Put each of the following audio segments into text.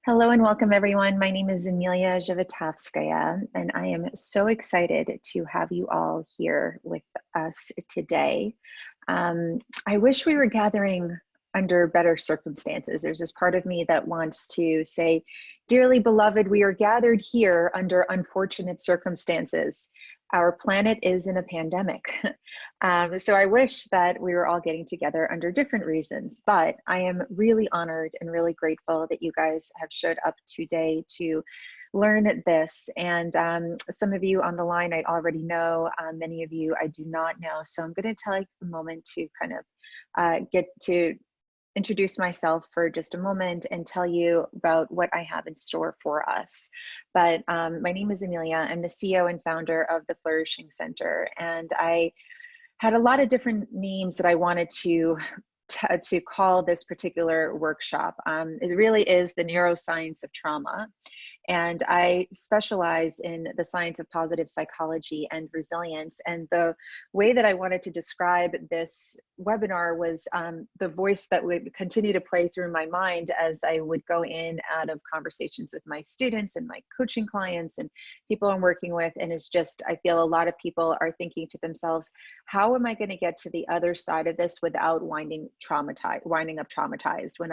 Hello and welcome everyone. My name is Amelia and I am so excited to have you all here with us today. I wish we were gathering under better circumstances. There's this part of me that wants to say, dearly beloved, we are gathered here under unfortunate circumstances. Our planet is in a pandemic. So I wish that we were all getting together under different reasons, but I am really honored and really grateful that you guys have showed up today to learn this. And some of you on the line I already know, many of you I do not know. So I'm going to take a moment to kind of get to introduce myself for just a moment and tell you about what I have in store for us. But my name is Amelia. I'm the CEO and founder of the Flourishing Center. And I had a lot of different names that I wanted to call this particular workshop. It really is the neuroscience of trauma. And I specialize in the science of positive psychology and resilience. And the way that I wanted to describe this webinar was the voice that would continue to play through my mind as I would go in out of conversations with my students and my coaching clients and people I'm working with. And it's just, I feel a lot of people are thinking to themselves, how am I going to get to the other side of this without winding up traumatized? When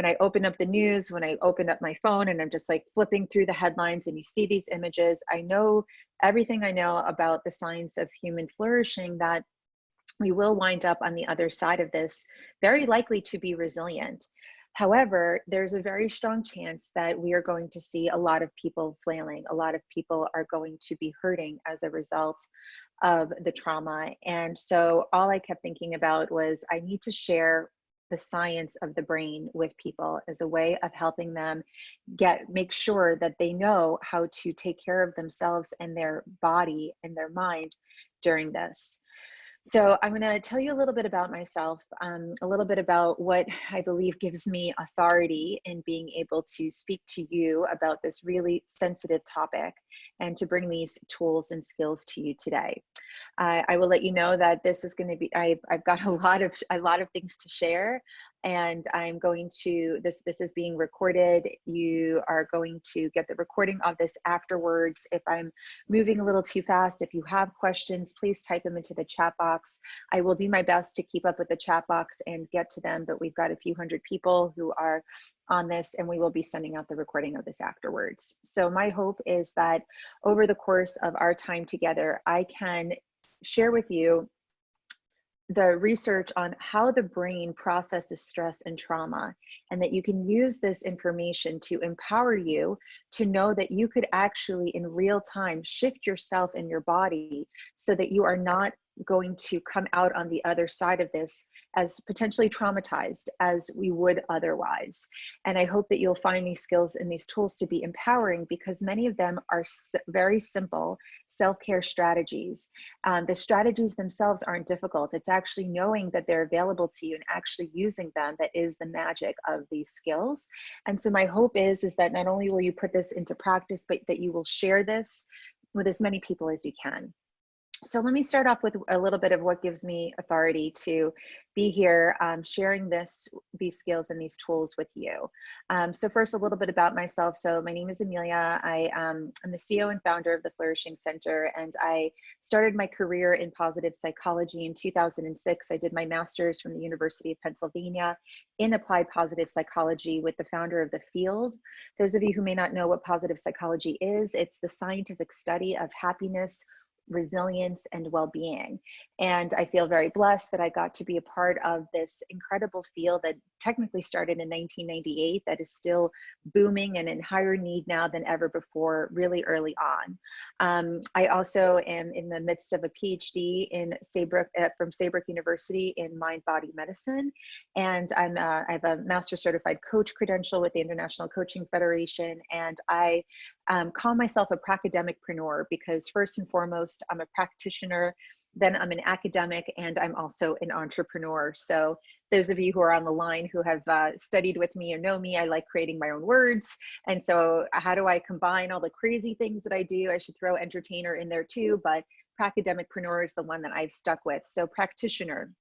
I open up the news, when I open up my phone and I'm just like flipping through the headlines and you see these images, I know everything I know about the science of human flourishing, that we will wind up on the other side of this very likely to be resilient. However, there's a very strong chance that we are going to see a lot of people flailing. A lot of people are going to be hurting as a result of the trauma. And so all I kept thinking about was I need to share the science of the brain with people as a way of helping them make sure that they know how to take care of themselves and their body and their mind during this. So I'm going to tell you a little bit about myself, a little bit about what I believe gives me authority in being able to speak to you about this really sensitive topic and to bring these tools and skills to you today. I will let you know that this is going to be, I've got a lot of things to share, and I'm going to, this is being recorded. You are going to get the recording of this afterwards. If I'm moving a little too fast, if you have questions, please type them into the chat box. I will do my best to keep up with the chat box and get to them, but we've got a few hundred people who are on this, and we will be sending out the recording of this afterwards. So my hope is that over the course of our time together, I can share with you the research on how the brain processes stress and trauma, and that you can use this information to empower you to know that you could actually in real time shift yourself and your body so that you are not going to come out on the other side of this as potentially traumatized as we would otherwise. And I hope that you'll find these skills and these tools to be empowering, because many of them are very simple self-care strategies. The strategies themselves aren't difficult. It's actually knowing that they're available to you and actually using them that is the magic of these skills. And so my hope is that not only will you put this into practice, but that you will share this with as many people as you can. So let me start off with a little bit of what gives me authority to be here sharing these skills and these tools with you. So first, a little bit about myself. So my name is Amelia. I'm the CEO and founder of the Flourishing Center, and I started my career in positive psychology in 2006. I did my master's from the University of Pennsylvania in applied positive psychology with the founder of the field. Those of you who may not know what positive psychology is, it's the scientific study of happiness, resilience, and well-being. And I feel very blessed that I got to be a part of this incredible field that technically started in 1998 that is still booming and in higher need now than ever before, really early on. I also am in the midst of a PhD in from Saybrook University in mind-body medicine. And I have a master certified coach credential with the International Coaching Federation. And I call myself a pracademicpreneur because first and foremost, I'm a practitioner, then I'm an academic, and I'm also an entrepreneur. So those of you who are on the line who have studied with me or know me, I like creating my own words. And so how do I combine all the crazy things that I do? I should throw entertainer in there too, but pracademicpreneur is the one that I've stuck with. So practitioner.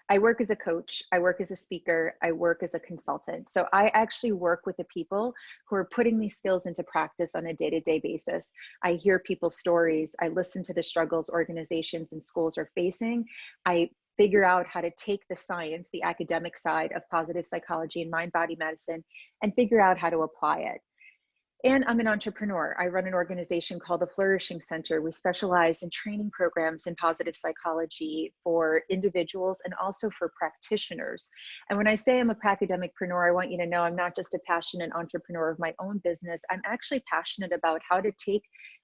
I work as a coach, I work as a speaker, I work as a consultant. So I actually work with the people who are putting these skills into practice on a day-to-day basis. I hear people's stories, I listen to the struggles organizations and schools are facing. I figure out how to take the science, the academic side of positive psychology and mind-body medicine, and figure out how to apply it. And I'm an entrepreneur. I run an organization called the Flourishing Center. We specialize in training programs in positive psychology for individuals and also for practitioners. And when I say I'm a academicpreneur, I want you to know I'm not just a passionate entrepreneur of my own business. I'm actually passionate about how to take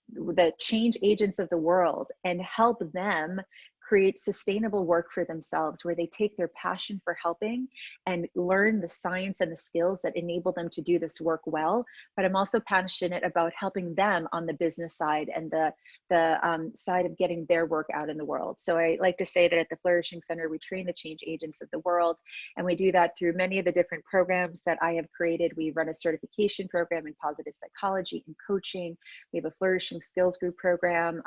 the change agents of the world and help them create sustainable work for themselves, where they take their passion for helping and learn the science and the skills that enable them to do this work well. But I'm also passionate about helping them on the business side and the side of getting their work out in the world. So I like to say that at the Flourishing Center, we train the change agents of the world, and we do that through many of the different programs that I have created. We run a certification program in positive psychology and coaching. We have a flourishing skills group program.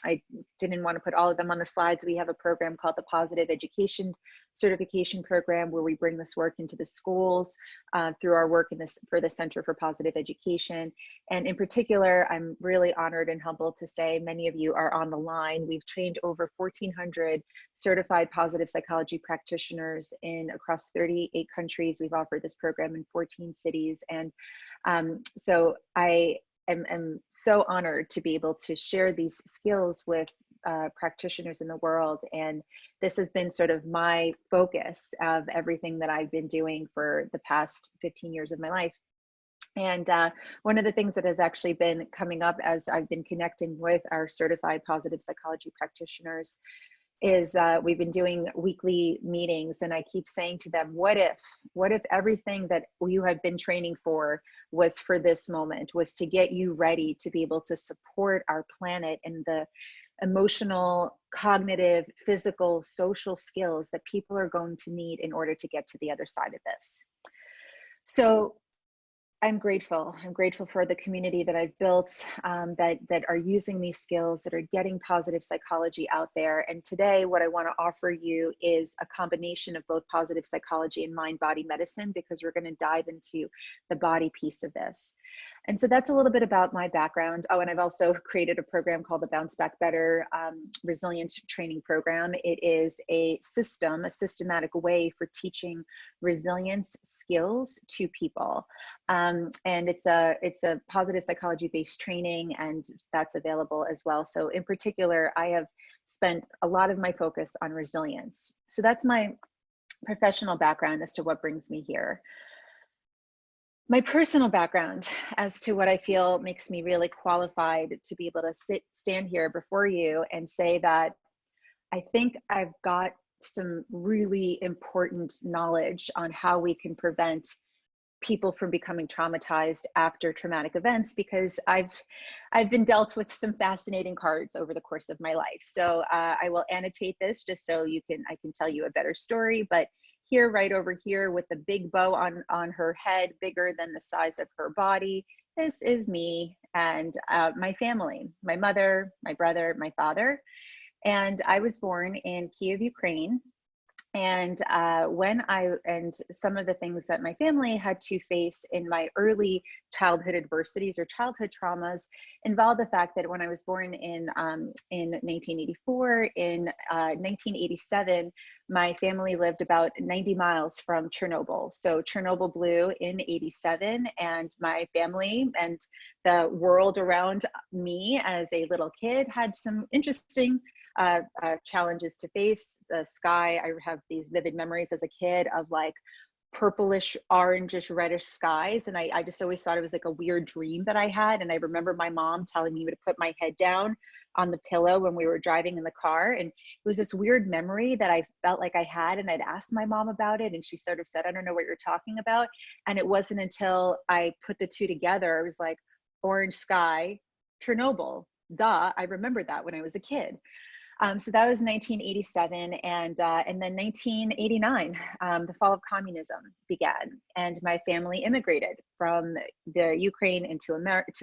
I didn't want to put all of them on the slides. We have a program called the Positive Education Certification Program, where we bring this work into the schools through our work for the Center for Positive Education. And in particular, I'm really honored and humbled to say many of you are on the line. We've trained over 1,400 certified positive psychology practitioners across 38 countries. We've offered this program in 14 cities. And so I am so honored to be able to share these skills with practitioners in the world. And this has been sort of my focus of everything that I've been doing for the past 15 years of my life. And one of the things that has actually been coming up as I've been connecting with our certified positive psychology practitioners is we've been doing weekly meetings, and I keep saying to them, what if everything that you have been training for was for this moment, was to get you ready to be able to support our planet and the emotional, cognitive, physical, social skills that people are going to need in order to get to the other side of this. So I'm grateful. I'm grateful for the community that I've built that are using these skills, that are getting positive psychology out there. And today, what I want to offer you is a combination of both positive psychology and mind-body medicine, because we're going to dive into the body piece of this. And so that's a little bit about my background. Oh, and I've also created a program called the Bounce Back Better Resilience Training Program. It is a systematic way for teaching resilience skills to people. And it's a positive psychology based training, and that's available as well. So in particular, I have spent a lot of my focus on resilience. So that's my professional background as to what brings me here. My personal background as to what I feel makes me really qualified to be able to stand here before you and say that I think I've got some really important knowledge on how we can prevent people from becoming traumatized after traumatic events, because I've been dealt with some fascinating cards over the course of my life. So I will annotate this just so I can tell you a better story. But here, right over here with the big bow on her head, bigger than the size of her body, this is me and my family, my mother, my brother, my father. And I was born in Kiev, Ukraine. And and some of the things that my family had to face in my early childhood adversities or childhood traumas involved the fact that when I was born in 1984, in 1987, my family lived about 90 miles from Chernobyl. So Chernobyl blew in 87, and my family and the world around me as a little kid had some interesting challenges to face. The sky, I have these vivid memories as a kid of like purplish, orangish, reddish skies. And I just always thought it was like a weird dream that I had. And I remember my mom telling me to put my head down on the pillow when we were driving in the car. And it was this weird memory that I felt like I had. And I'd asked my mom about it. And she sort of said, I don't know what you're talking about. And it wasn't until I put the two together, I was like, orange sky, Chernobyl. Duh, I remembered that when I was a kid. So that was 1987, and then 1989, the Fall of Communism began, and my family immigrated from the Ukraine into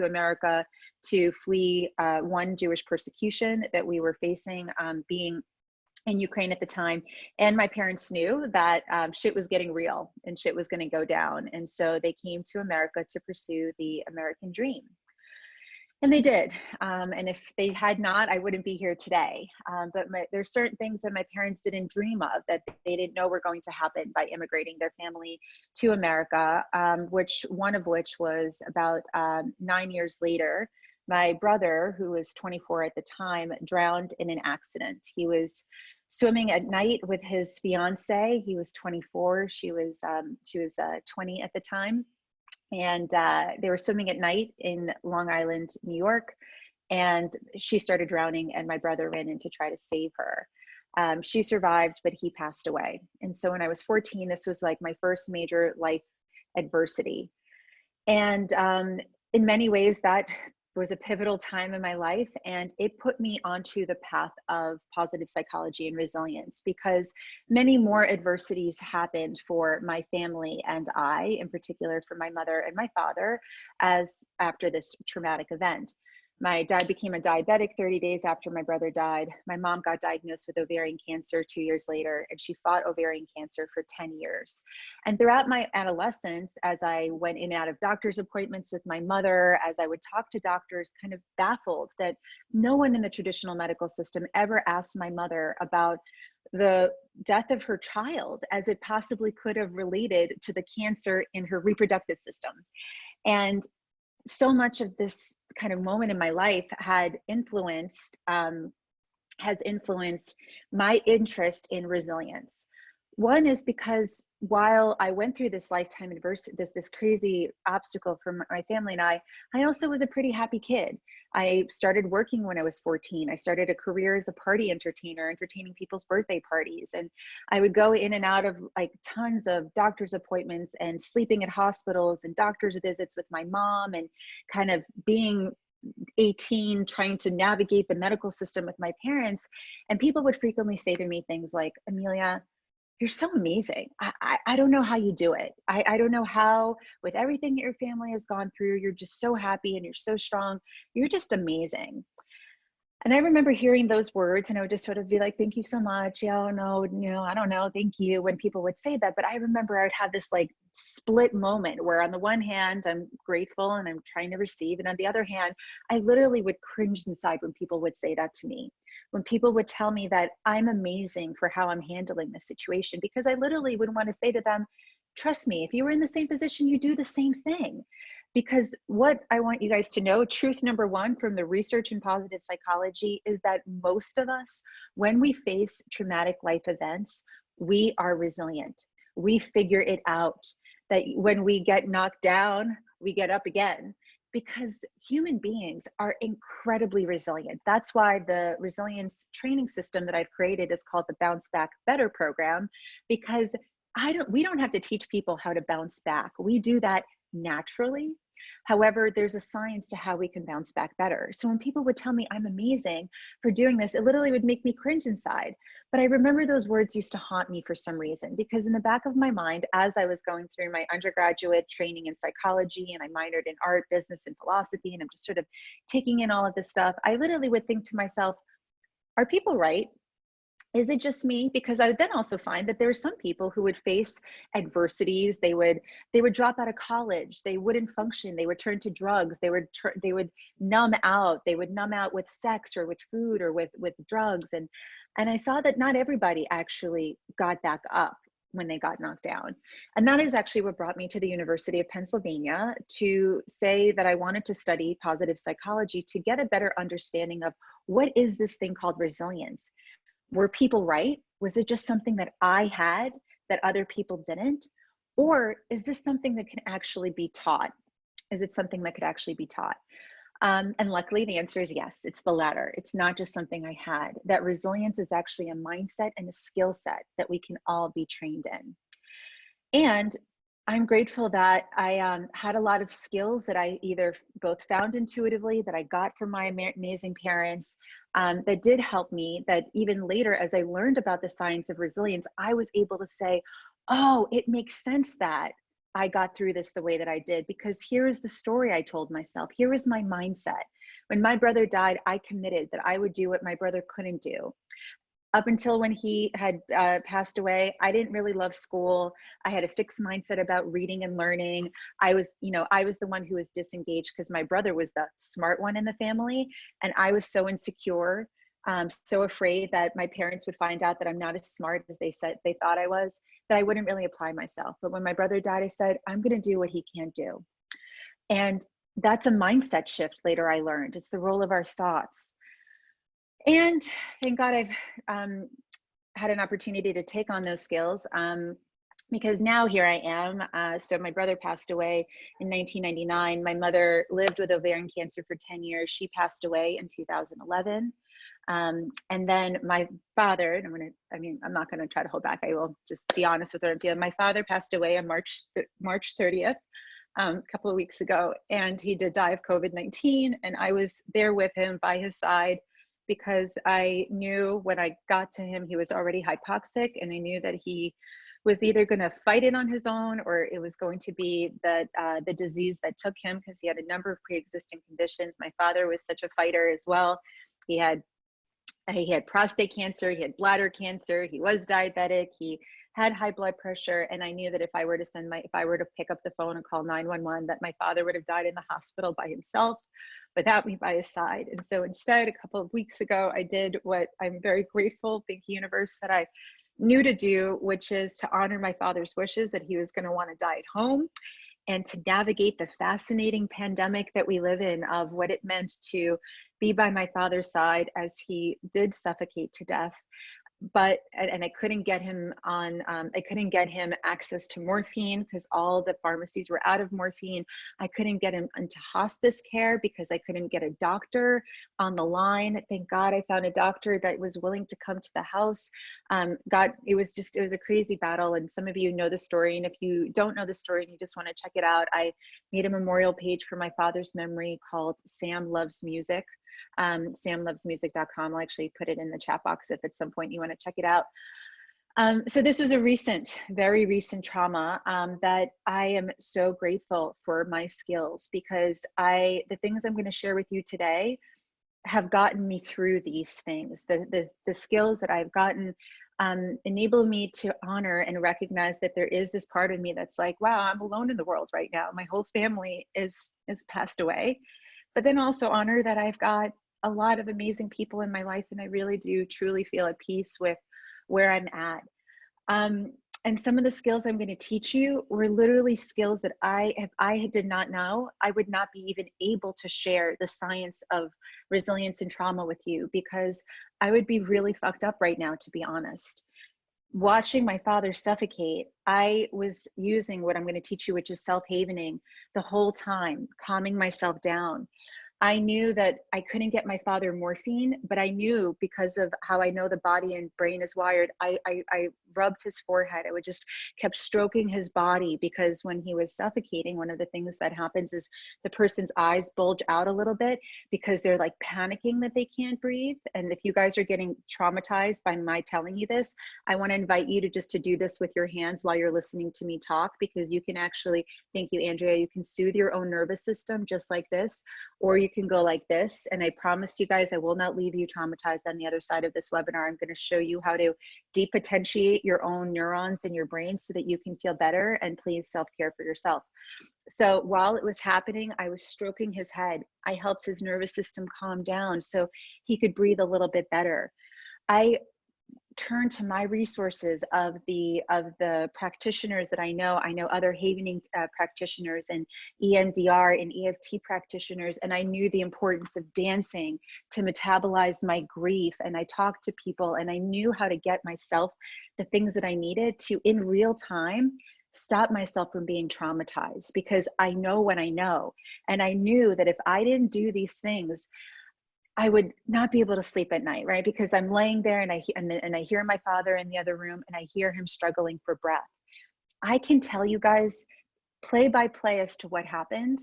America to flee one, Jewish persecution that we were facing, being in Ukraine at the time. And my parents knew that shit was getting real and shit was going to go down. And so they came to America to pursue the American dream. And they did. And if they had not, I wouldn't be here today. But there's certain things that my parents didn't dream of, that they didn't know were going to happen by immigrating their family to America, which one of which was about 9 years later. My brother, who was 24 at the time, drowned in an accident. He was swimming at night with his fiance. He was 24. She was 20 at the time, and they were swimming at night in Long Island, New York, and she started drowning, and my brother ran in to try to save her. She survived, but he passed away. And so when I was 14, this was like my first major life adversity. And in many ways, that was a pivotal time in my life, and it put me onto the path of positive psychology and resilience, because many more adversities happened for my family and I, in particular for my mother and my father, as after this traumatic event. My dad became a diabetic 30 days after my brother died. My mom got diagnosed with ovarian cancer 2 years later, and she fought ovarian cancer for 10 years. And throughout my adolescence, as I went in and out of doctor's appointments with my mother, as I would talk to doctors, kind of baffled that no one in the traditional medical system ever asked my mother about the death of her child, as it possibly could have related to the cancer in her reproductive systems. And so much of this kind of moment in my life had has influenced my interest in resilience. One is because while I went through this lifetime adversity, this crazy obstacle for my family and I also was a pretty happy kid. I started working when I was 14. I started a career as a party entertainer, entertaining people's birthday parties. And I would go in and out of like tons of doctor's appointments and sleeping at hospitals and doctor's visits with my mom, and kind of being 18, trying to navigate the medical system with my parents. And people would frequently say to me things like, Amelia, you're so amazing. I don't know how you do it. I don't know how, with everything that your family has gone through, you're just so happy and you're so strong. You're just amazing. And I remember hearing those words, and I would just sort of be like, thank you so much. Yeah, no, I don't know. Thank you. When people would say that. But I remember I would have this like split moment where on the one hand, I'm grateful and I'm trying to receive. And on the other hand, I literally would cringe inside when people would say that to me. When people would tell me that I'm amazing for how I'm handling this situation, because I literally would want to say to them, trust me, if you were in the same position, you do the same thing. Because what I want you guys to know, truth number one from the research in positive psychology, is that most of us, when we face traumatic life events, we are resilient. We figure it out. That when we get knocked down, we get up again. Because human beings are incredibly resilient. That's why the resilience training system that I've created is called the Bounce Back Better program, because we don't have to teach people how to bounce back. We do that naturally. However, there's a science to how we can bounce back better. So when people would tell me I'm amazing for doing this, it literally would make me cringe inside. But I remember those words used to haunt me for some reason, because in the back of my mind, as I was going through my undergraduate training in psychology, and I minored in art, business, and philosophy, and I'm just sort of taking in all of this stuff, I literally would think to myself, are people right? Is it just me? Because I would then also find that there were some people who would face adversities. They would drop out of college. They wouldn't function. They would turn to drugs. They would numb out. They would numb out with sex or with food or with drugs. And I saw that not everybody actually got back up when they got knocked down. And that is actually what brought me to the University of Pennsylvania to say that I wanted to study positive psychology to get a better understanding of what is this thing called resilience. Were people right? Was it just something that I had that other people didn't? Or is this something that can actually be taught? Is it something that could actually be taught? And luckily the answer is yes, it's the latter. It's not just something I had. That resilience is actually a mindset and a skill set that we can all be trained in. And I'm grateful that I had a lot of skills that I either both found intuitively, that I got from my amazing parents, that did help me, that even later, as I learned about the science of resilience, I was able to say, oh, it makes sense that I got through this the way that I did, because here is the story I told myself. Here is my mindset. When my brother died, I committed that I would do what my brother couldn't do. Up until when he had passed away, I didn't really love school. I had a fixed mindset about reading and learning. I was the one who was disengaged because my brother was the smart one in the family. And I was so insecure, so afraid that my parents would find out that I'm not as smart as they said they thought I was, that I wouldn't really apply myself. But when my brother died, I said, I'm going to do what he can't do. And that's a mindset shift later I learned. It's the role of our thoughts. And thank God I've had an opportunity to take on those skills, because now here I am. So my brother passed away in 1999. My mother lived with ovarian cancer for 10 years. She passed away in 2011. And then my father, and I'm not going to try to hold back. I will just be honest with her. My father passed away on March 30th, a couple of weeks ago, and he did die of COVID-19. And I was there with him by his side, because I knew when I got to him, he was already hypoxic, and I knew that he was either going to fight it on his own, or it was going to be the disease that took him, because he had a number of pre-existing conditions. My father was such a fighter as well. He had prostate cancer, he had bladder cancer, he was diabetic, he had high blood pressure, and I knew that if I were to pick up the phone and call 911, that my father would have died in the hospital by himself without me by his side. And so instead, a couple of weeks ago, I did what I'm very grateful, thank you, universe, that I knew to do, which is to honor my father's wishes that he was going to want to die at home, and to navigate the fascinating pandemic that we live in, of what it meant to be by my father's side as he did suffocate to death. And I couldn't get him access to morphine, because all the pharmacies were out of morphine. I couldn't get him into hospice care because I couldn't get a doctor on the line. Thank God I found a doctor that was willing to come to the house. It was a crazy battle. And some of you know the story. And if you don't know the story and you just want to check it out, I made a memorial page for my father's memory called Sam Loves Music. samlovesmusic.com. I'll actually put it in the chat box if at some point you want to check it out. So this was a very recent trauma, that I am so grateful for my skills, because the things I'm going to share with you today have gotten me through these things. The skills that I've gotten enable me to honor and recognize that there is this part of me that's like, wow, I'm alone in the world right now. My whole family is passed away. But then also honor that I've got a lot of amazing people in my life, and I really do truly feel at peace with where I'm at. And some of the skills I'm going to teach you were literally skills that if I did not know, I would not be even able to share the science of resilience and trauma with you, because I would be really fucked up right now, to be honest. Watching my father suffocate, I was using what I'm going to teach you, which is self-havening, the whole time, calming myself down. I knew that I couldn't get my father morphine, but I knew, because of how I know the body and brain is wired, I rubbed his forehead. I would just kept stroking his body, because when he was suffocating, one of the things that happens is the person's eyes bulge out a little bit, because they're like panicking that they can't breathe. And if you guys are getting traumatized by my telling you this, I want to invite you to do this with your hands while you're listening to me talk, because you can actually, thank you, Andrea, you can soothe your own nervous system just like this, or you can go like this. And I promise you guys, I will not leave you traumatized on the other side of this webinar. I'm going to show you how to depotentiate your own neurons in your brain so that you can feel better, and please self-care for yourself. So while it was happening, I was stroking his head. I helped his nervous system calm down so he could breathe a little bit better. I turn to my resources of the practitioners that I know other havening practitioners and EMDR and EFT practitioners, and I knew the importance of dancing to metabolize my grief. And I talked to people, and I knew how to get myself the things that I needed to, in real time, stop myself from being traumatized, because I know what I know. And I knew that if I didn't do these things, I would not be able to sleep at night, right? Because I'm laying there, and I hear my father in the other room, and I hear him struggling for breath. I can tell you guys play by play as to what happened.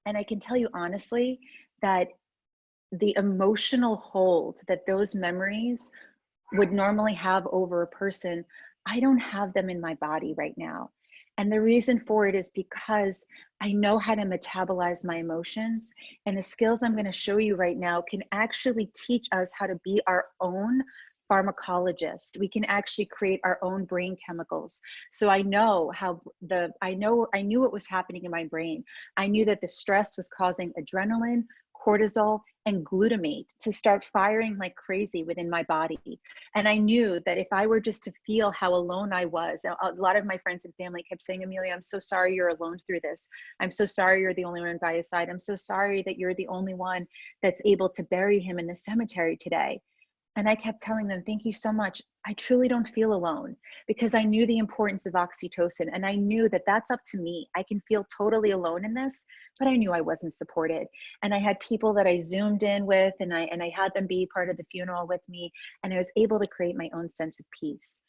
And I can tell you honestly that the emotional hold that those memories would normally have over a person, I don't have them in my body right now. And the reason for it is because I know how to metabolize my emotions, and the skills I'm going to show you right now can actually teach us how to be our own pharmacologist. We can actually create our own brain chemicals. So I know I knew what was happening in my brain. I knew that the stress was causing adrenaline, cortisol, and glutamate to start firing like crazy within my body. And I knew that if I were just to feel how alone I was, a lot of my friends and family kept saying, Amelia, I'm so sorry you're alone through this. I'm so sorry you're the only one by his side. I'm so sorry that you're the only one that's able to bury him in the cemetery today. And I kept telling them, thank you so much. I truly don't feel alone, because I knew the importance of oxytocin, and I knew that that's up to me. I can feel totally alone in this, but I knew I wasn't supported. And I had people that I Zoomed in with, and I had them be part of the funeral with me, and I was able to create my own sense of peace.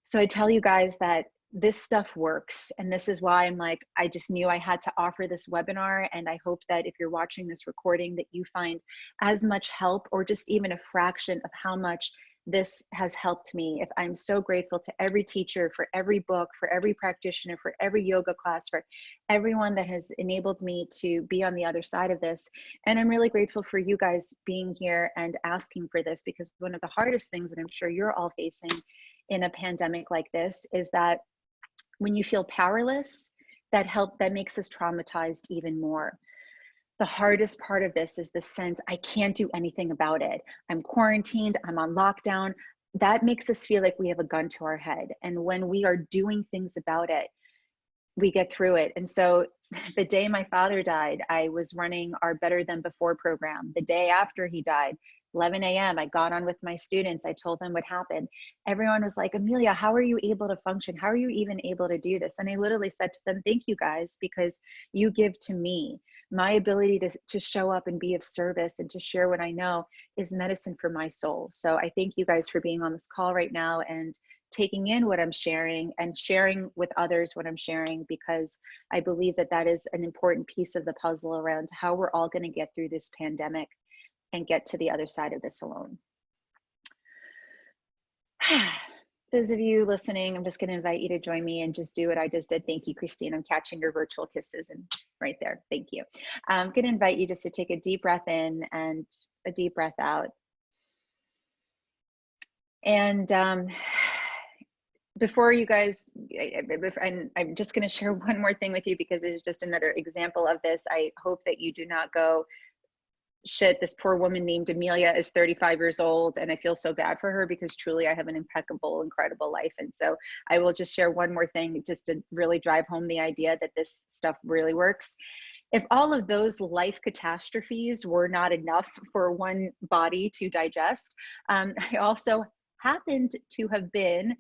So I tell you guys that this stuff works. And this is why I'm like, I just knew I had to offer this webinar. And I hope that if you're watching this recording, that you find as much help, or just even a fraction of how much this has helped me. If I'm so grateful to every teacher, for every book, for every practitioner, for every yoga class, for everyone that has enabled me to be on the other side of this. And I'm really grateful for you guys being here and asking for this, because one of the hardest things that I'm sure you're all facing in a pandemic like this is that when you feel powerless, that makes us traumatized even more. The hardest part of this is the sense I can't do anything about it. I'm quarantined, I'm on lockdown. That makes us feel like we have a gun to our head. And when we are doing things about it, we get through it. And so the day my father died, I was running our Better Than Before program. The day after he died, 11 a.m., I got on with my students. I told them what happened. Everyone was like, Amelia, how are you able to function? How are you even able to do this? And I literally said to them, thank you guys, because you give to me. My ability to show up and be of service and to share what I know is medicine for my soul. So I thank you guys for being on this call right now and taking in what I'm sharing and sharing with others what I'm sharing, because I believe that that is an important piece of the puzzle around how we're all going to get through this pandemic and get to the other side of this alone. Those of you listening, I'm just going to invite you to join me and just do what I just did. Thank you, Christine. I'm catching your virtual kisses and right there. Thank you. I'm going to invite you just to take a deep breath in and a deep breath out. And before you guys, I'm just going to share one more thing with you, because it's just another example of this. I hope that you do not go, shit, this poor woman named Amelia is 35 years old and I feel so bad for her, because truly I have an impeccable, incredible life. And so I will just share one more thing just to really drive home the idea that this stuff really works. If all of those life catastrophes were not enough for one body to digest, I also happened to have been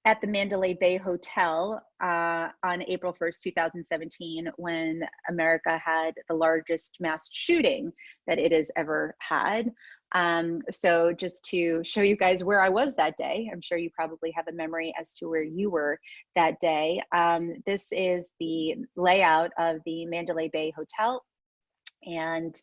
at the Mandalay Bay Hotel on April 1st, 2017, when America had the largest mass shooting that it has ever had. So just to show you guys where I was that day, I'm sure you probably have a memory as to where you were that day. This is the layout of the Mandalay Bay Hotel. And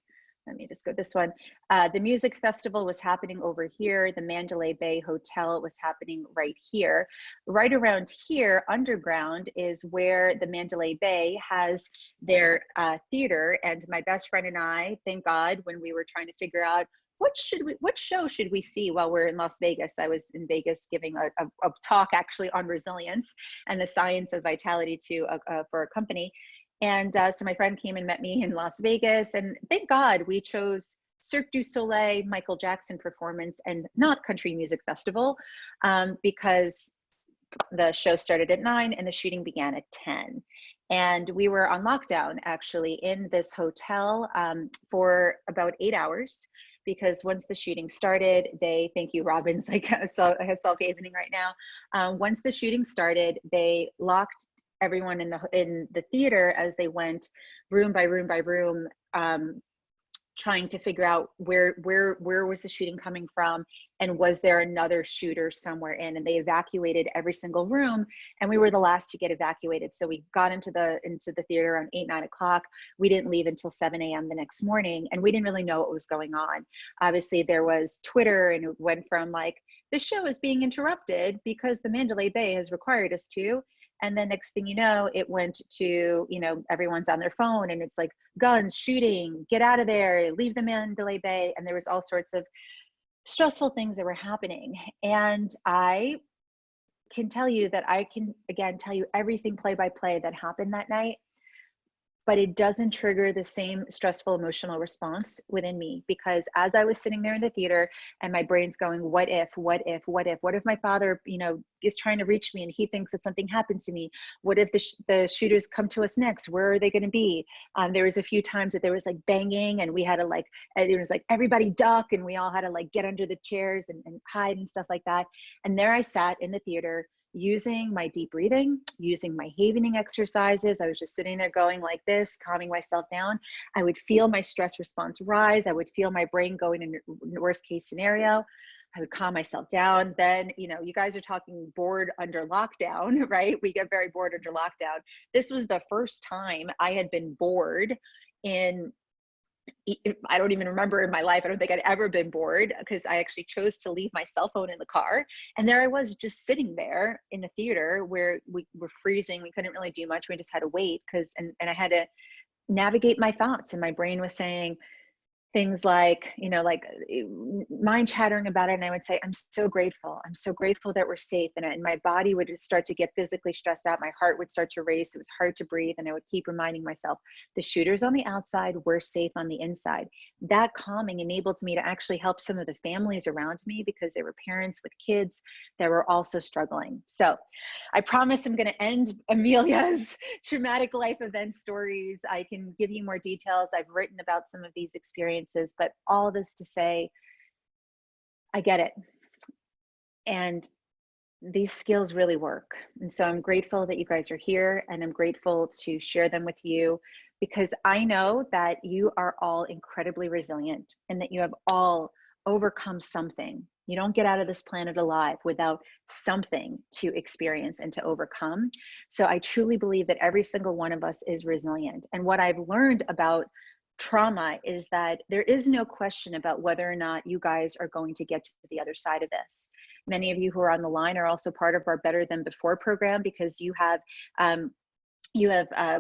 let me just go this one. The music festival was happening over here. The Mandalay Bay Hotel was happening right here. Right around here, underground, is where the Mandalay Bay has their theater. And my best friend and I, thank God, when we were trying to figure out what show should we see while we're in Las Vegas. I was in Vegas giving a talk actually on resilience and the science of vitality for a company. And so my friend came and met me in Las Vegas, and thank God we chose Cirque du Soleil, Michael Jackson performance, and not Country Music Festival, because the show started at 9 and the shooting began at 10. And we were on lockdown actually in this hotel for about 8 hours, because once the shooting started, thank you, Robin's like self-havening right now. Once the shooting started, they locked everyone in the theater as they went room by room by room, trying to figure out where was the shooting coming from, and was there another shooter somewhere in. And they evacuated every single room, and we were the last to get evacuated. So we got into the theater around 8, 9 o'clock. We didn't leave until 7 a.m. the next morning, and we didn't really know what was going on. Obviously there was Twitter, and it went from like, the show is being interrupted because the Mandalay Bay has required us to. And then next thing you know, it went to, everyone's on their phone and it's like guns, shooting, get out of there, leave the Mandalay Bay. And there was all sorts of stressful things that were happening. And I can tell you that I can, again, tell you everything play by play that happened that night, but it doesn't trigger the same stressful emotional response within me, because as I was sitting there in the theater and my brain's going, what if, what if my father, is trying to reach me and he thinks that something happened to me? What if the shooters come to us next? Where are they going to be? There was a few times that there was like banging and we had to it was like everybody duck and we all had to like get under the chairs and hide and stuff like that. And there I sat in the theater using my deep breathing, using my havening exercises. I was just sitting there going like this, calming myself down. I would feel my stress response rise. I would feel my brain going in worst case scenario. I would calm myself down. Then, you guys are talking bored under lockdown, right? We get very bored under lockdown. This was the first time I had been bored in, I don't even remember in my life. I don't think I'd ever been bored, because I actually chose to leave my cell phone in the car. And there I was just sitting there in the theater where we were freezing. We couldn't really do much. We just had to wait and I had to navigate my thoughts. And my brain was saying things like, mind chattering about it. And I would say, I'm so grateful. I'm so grateful that we're safe. And my body would start to get physically stressed out. My heart would start to race. It was hard to breathe. And I would keep reminding myself, the shooters on the outside, we're safe on the inside. That calming enabled me to actually help some of the families around me, because there were parents with kids that were also struggling. So I promise I'm going to end Amelia's traumatic life event stories. I can give you more details. I've written about some of these experiences, but all this to say, I get it. And these skills really work. And so I'm grateful that you guys are here, and I'm grateful to share them with you, because I know that you are all incredibly resilient and that you have all overcome something. You don't get out of this planet alive without something to experience and to overcome. So I truly believe that every single one of us is resilient. And what I've learned about trauma is that there is no question about whether or not you guys are going to get to the other side of this. Many of you who are on the line are also part of our Better Than Before program, because you have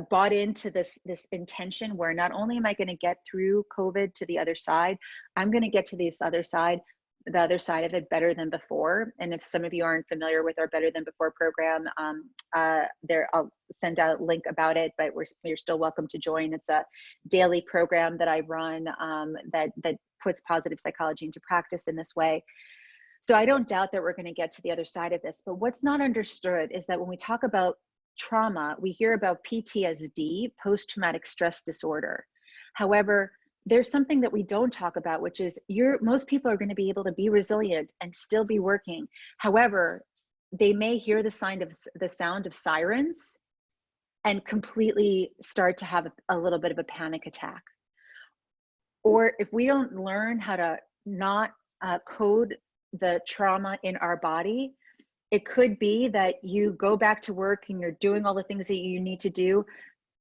bought into this intention where not only am I going to get through COVID to the other side, I'm going to get to this other side, the other side of it, better than before. And if some of you aren't familiar with our Better Than Before program, I'll send out a link about it, but you're still welcome to join. It's a daily program that I run that puts positive psychology into practice in this way. So I don't doubt that we're going to get to the other side of this. But what's not understood is that when we talk about trauma, we hear about PTSD, post-traumatic stress disorder. However, there's something that we don't talk about, which is most people are going to be able to be resilient and still be working. However, they may hear the sound of sirens and completely start to have a little bit of a panic attack. Or if we don't learn how to not code the trauma in our body, it could be that you go back to work and you're doing all the things that you need to do,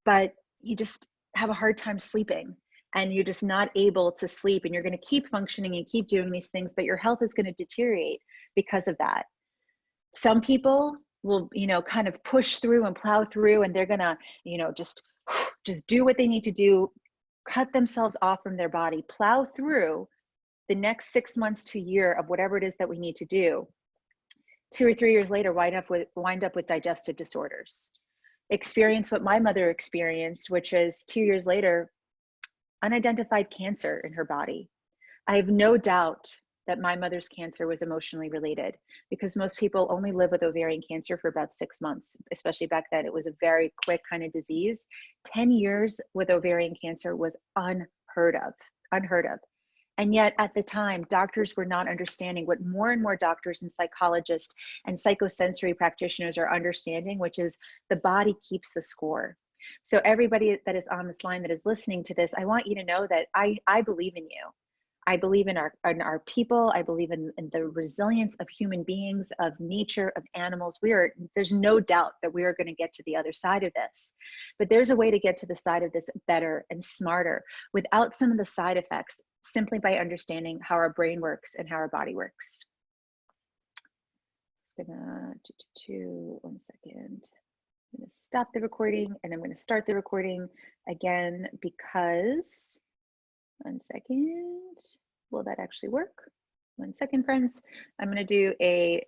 but you just have a hard time sleeping and you're just not able to sleep, and you're going to keep functioning and keep doing these things, but your health is going to deteriorate because of that. Some people will, kind of push through and plow through, and they're going to, just do what they need to do, cut themselves off from their body, plow through the next 6 months to a year of whatever it is that we need to do. 2 or 3 years later, wind up with digestive disorders. Experience what my mother experienced, which is 2 years later, unidentified cancer in her body. I have no doubt that my mother's cancer was emotionally related, because most people only live with ovarian cancer for about 6 months, especially back then. It was a very quick kind of disease. 10 years with ovarian cancer was unheard of. And yet at the time, doctors were not understanding what more and more doctors and psychologists and psychosensory practitioners are understanding, which is the body keeps the score. So everybody that is on this line that is listening to this, I want you to know that I believe in you. I believe in our people. I believe in the resilience of human beings, of nature, of animals. There's no doubt that we are going to get to the other side of this. But there's a way to get to the side of this better and smarter without some of the side effects, simply by understanding how our brain works and how our body works. Just gonna do 1 second. I'm going to stop the recording and I'm going to start the recording again, because 1 second, will that actually work? 1 second, friends. I'm going to do a